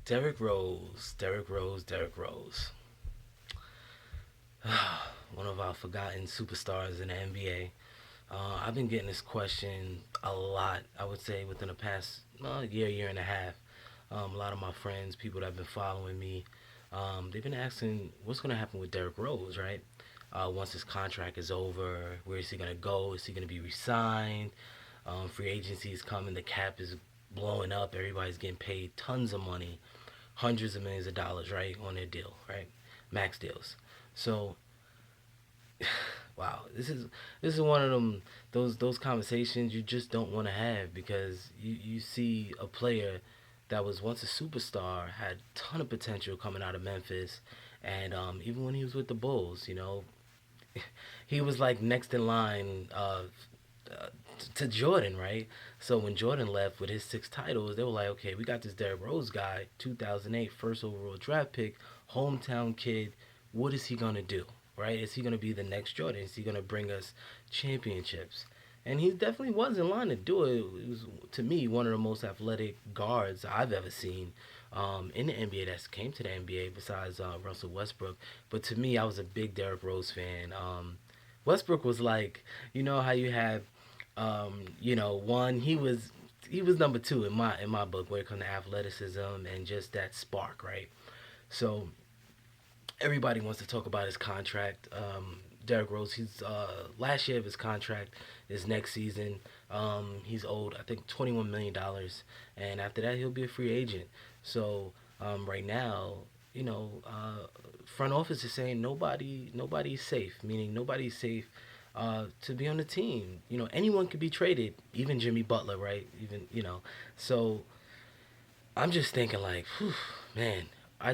Derrick Rose, Derrick Rose, Derrick Rose. One of our forgotten superstars in the NBA. I've been getting this question a lot, I would say, within the past year and a half. A lot of my friends, people that have been following me, they've been asking what's going to happen with Derrick Rose, right? Once his contract is over, where is he going to go? Is he going to be re-signed? Free agency is coming. The cap is blowing up. Everybody's getting paid tons of money, hundreds of millions of dollars, right, on their deal, right? Max deals. So, wow, this is one of them those conversations you just don't want to have because you see a player that was once a superstar had a ton of potential coming out of Memphis, and even when he was with the Bulls, he was like next in line to Jordan, right? So when Jordan left with his 6 titles, they were like, okay, we got this Derrick Rose guy, 2008 first overall draft pick, hometown kid. What is he gonna do, right? Is he gonna be the next Jordan? Is he gonna bring us championships? And he definitely was in line to do it. He was, to me, one of the most athletic guards I've ever seen in the NBA that came to the NBA besides Russell Westbrook. But to me, I was a big Derrick Rose fan. Westbrook was like, you know how you have one, he was number two in my book when it comes to athleticism and just that spark, right? So everybody wants to talk about his contract. Derrick Rose, he's last year of his contract is next season. He's owed, I think, $21 million, and after that, he'll be a free agent. So right now, front office is saying nobody's safe, meaning nobody's safe to be on the team. Anyone could be traded, even Jimmy Butler, right? So I'm just thinking like, whew, man. I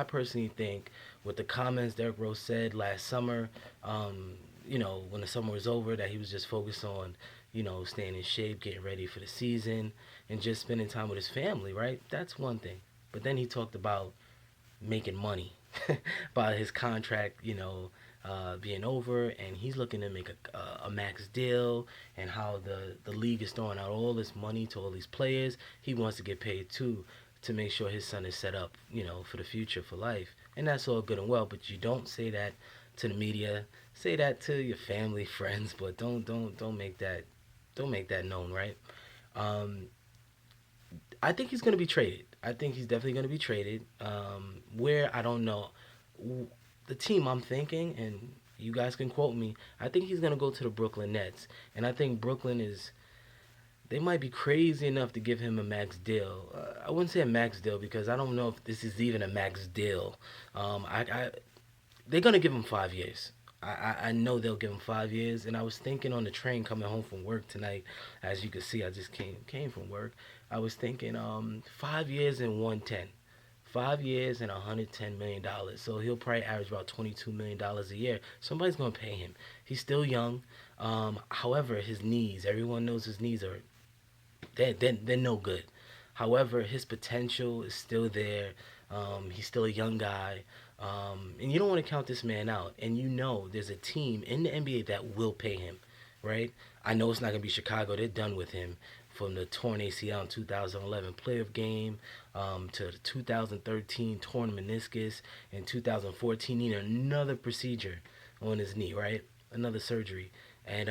personally think with the comments Derrick Rose said last summer, when the summer was over, that he was just focused on, staying in shape, getting ready for the season, and just spending time with his family, right? That's one thing. But then he talked about making money, about his contract, being over, and he's looking to make a max deal, and how the league is throwing out all this money to all these players. He wants to get paid too to make sure his son is set up, for the future, for life. And that's all good and well, but you don't say that to the media. Say that to your family, friends, but don't make that known, right? Um, I think he's going to be traded. I think he's definitely going to be traded. Where I don't know, the team I'm thinking, and you guys can quote me. I think he's going to go to the Brooklyn Nets, and I think Brooklyn is. They might be crazy enough to give him a max deal. I wouldn't say a max deal because I don't know if this is even a max deal. They're gonna give him 5 years. I know they'll give him 5 years. And I was thinking on the train coming home from work tonight, as you can see, I just came from work. I was thinking 5 years and 110. 5 years and $110 million. So he'll probably average about $22 million a year. Somebody's gonna pay him. He's still young. However, his knees. Everyone knows his knees are they're no good. However, his potential is still there. He's still a young guy. And you don't want to count this man out. And there's a team in the NBA that will pay him, right? I know it's not going to be Chicago. They're done with him from the torn ACL in 2011 playoff game to the 2013 torn meniscus. In 2014, he needed another procedure on his knee, right? Another surgery. And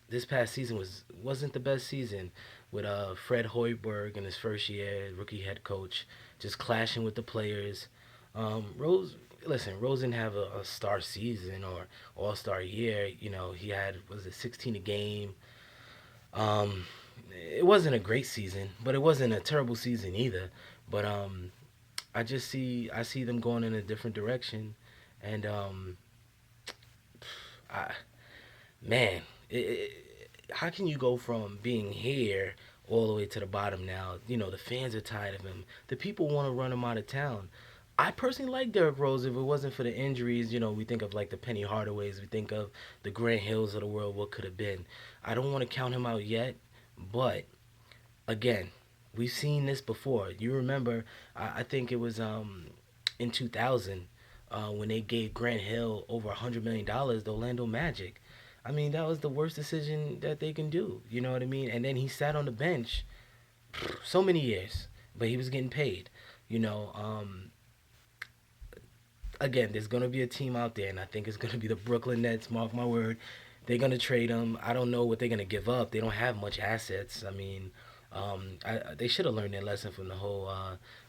this past season wasn't the best season with Fred Hoiberg in his first year, rookie head coach, just clashing with the players. Rose didn't have a star season or all star year. He had, was it 16 a game. Um, it wasn't a great season, but it wasn't a terrible season either. But I see them going in a different direction, and I man, how can you go from being here all the way to the bottom now? The fans are tired of him. The people want to run him out of town. I personally like Derrick Rose. If it wasn't for the injuries, we think of like the Penny Hardaways, we think of the Grant Hills of the world, what could have been. I don't want to count him out yet, but again, we've seen this before. You remember, I think it was in 2000 when they gave Grant Hill over $100 million, the Orlando Magic. I mean, that was the worst decision that they can do. You know what I mean? And then he sat on the bench so many years, but he was getting paid. You know, again, there's gonna be a team out there, and I think it's gonna be the Brooklyn Nets. Mark my word, they're gonna trade him. I don't know what they're gonna give up. They don't have much assets. I mean, they should have learned their lesson from the whole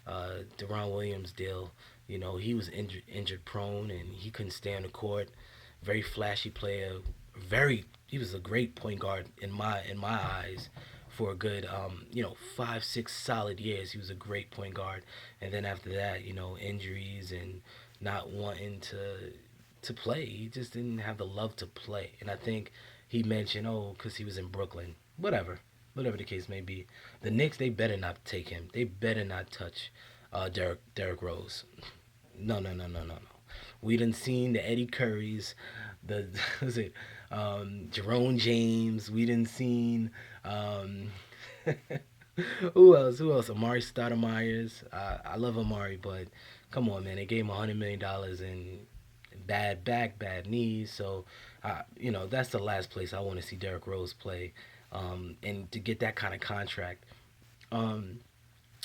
Deron Williams deal. You know, he was injured prone, and he couldn't stay on the court. Very flashy player. He was a great point guard in my eyes. For a good, 5, 6 solid years, he was a great point guard. And then after that, injuries and not wanting to play. He just didn't have the love to play. And I think he mentioned, oh, because he was in Brooklyn. Whatever the case may be. The Knicks, they better not take him. They better not touch Derrick Rose. No, no, no, no, no, no. We done seen the Eddie Currys, the was it Jerome James. We done seen um, who else? Who else? Amari Stoudemire's. I love Amari, but come on, man. They gave him $100 million and bad back, bad knees. So, that's the last place I want to see Derrick Rose play. And to get that kind of contract. Um,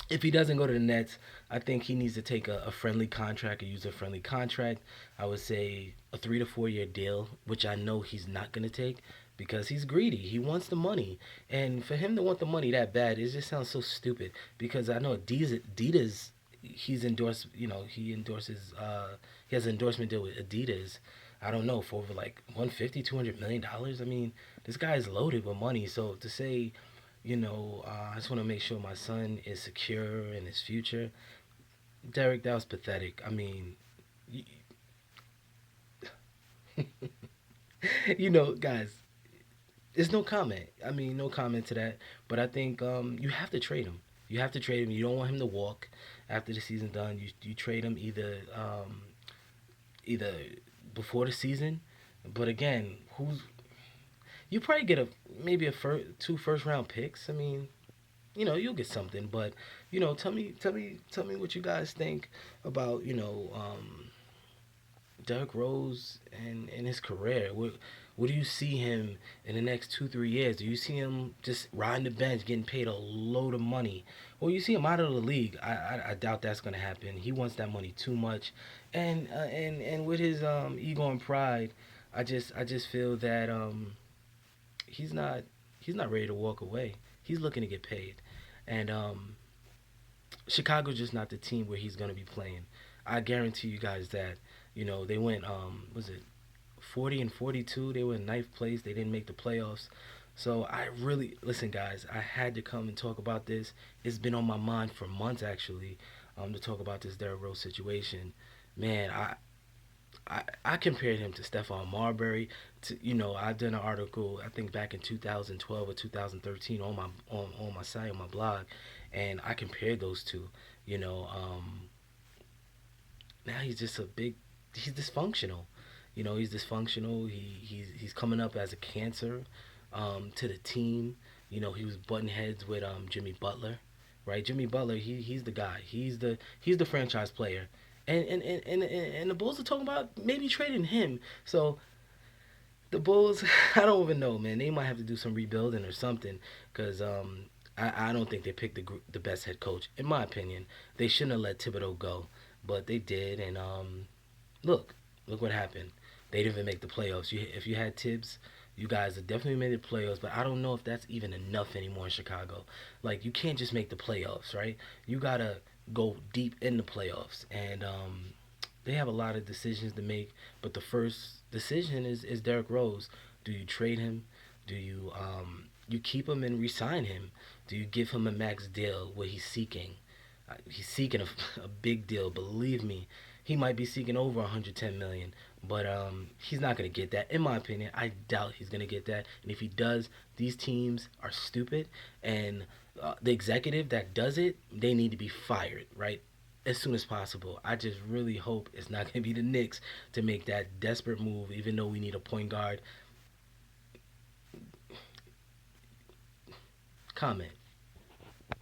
if he doesn't go to the Nets, I think he needs to take a friendly contract, a user friendly contract. I would say a 3 to 4 year deal, which I know he's not going to take because he's greedy. He wants the money. And for him to want the money that bad, it just sounds so stupid because I know Adidas he's endorsed, he has an endorsement deal with Adidas. I don't know, for over like 150, $200 million. I mean, this guy is loaded with money. So to say, I just want to make sure my son is secure in his future. Derek, that was pathetic. I mean, guys, there's no comment. I mean, no comment to that. But I think you have to trade him. You have to trade him. You don't want him to walk after the season's done. You trade him either before the season. But again, you probably get maybe two first round picks. I mean, you'll get something. But tell me what you guys think about Derrick Rose and his career. What do you see him in the next 2 3 years? Do you see him just riding the bench, getting paid a load of money, or you see him out of the league? I doubt that's gonna happen. He wants that money too much, and with his ego and pride, I just feel that he's not he's not ready to walk away. He's looking to get paid, and Chicago's just not the team where he's gonna be playing. I guarantee you guys that. They went was it 40-42. They were in ninth place. They didn't make the playoffs. So I really listen, guys. I had to come and talk about this. It's been on my mind for months actually, to talk about this Derrick Rose situation. Man, I compared him to Stephon Marbury. I did an article I think back in 2012 or 2013 on my site on my blog, and I compared those two. You know, now he's just he's dysfunctional. He's dysfunctional. He's coming up as a cancer to the team. He was butting heads with Jimmy Butler, right? Jimmy Butler, he's the guy. He's the franchise player. And the Bulls are talking about maybe trading him. So the Bulls, I don't even know, man. They might have to do some rebuilding or something because I don't think they picked the best head coach. In my opinion, they shouldn't have let Thibodeau go, but they did. And look, look what happened. They didn't even make the playoffs. If you had Tibbs, you guys have definitely made the playoffs, but I don't know if that's even enough anymore in Chicago. Like, you can't just make the playoffs, right? You gotta go deep in the playoffs, and they have a lot of decisions to make. But the first decision is Derrick Rose. Do you trade him? Do you keep him and re-sign him? Do you give him a max deal what he's seeking? He's seeking a big deal. Believe me, he might be seeking over 110 million, but he's not going to get that. In my opinion, I doubt he's going to get that. And if he does, these teams are stupid, and the executive that does it, they need to be fired, right? As soon as possible. I just really hope it's not going to be the Knicks to make that desperate move, even though we need a point guard. Comment.